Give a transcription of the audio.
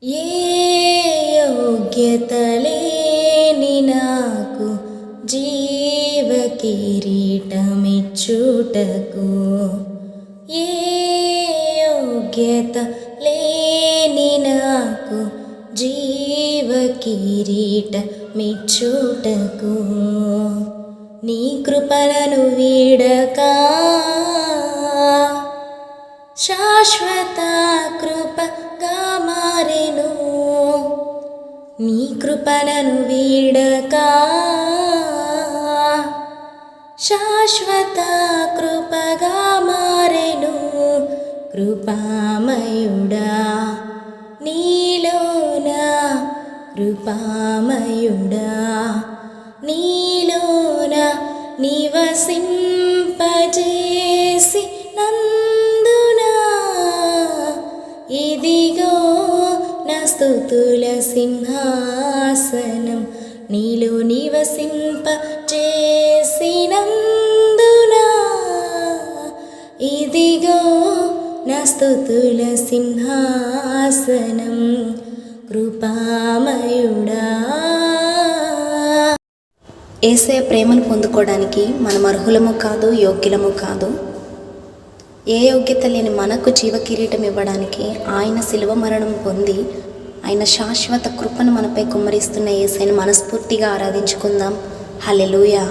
ఏ యోగ్యత లేని నాకు జీవ కిరీటమిచ్చుటకు, ఏ యోగ్యత లేని నాకు జీవ కిరీటమిచ్చుటకు, నీ కృపలను వీడక శాశ్వత కృపగా మారెను, నీ కృపలను వీడక శాశ్వత కృపగా మారెను. కృపామయుడా నీలోన, కృపామయుడా నీలోన నివసింపజేసి నందునా, ఇదిగో నా స్తుతుల సింహాసనం, నీలో నివసింపజేసినందునా, ఇదిగో నా స్తుతుల సింహాసనం. కృపామయుడా. యేసయ్య ప్రేమను పొందుకోవడానికి మనం అర్హులము కాదు, యోగ్యులము కాదు. ఏ యోగ్యత లేని మనకు జీవ కిరీటం ఇవ్వడానికి ఆయన శిలువ మరణం పొంది ఆయన శాశ్వత కృపను మనపై కుమ్మరిస్తున్న యేసయ్యను మనస్ఫూర్తిగా ఆరాధించుకుందాం. హల్లెలూయా.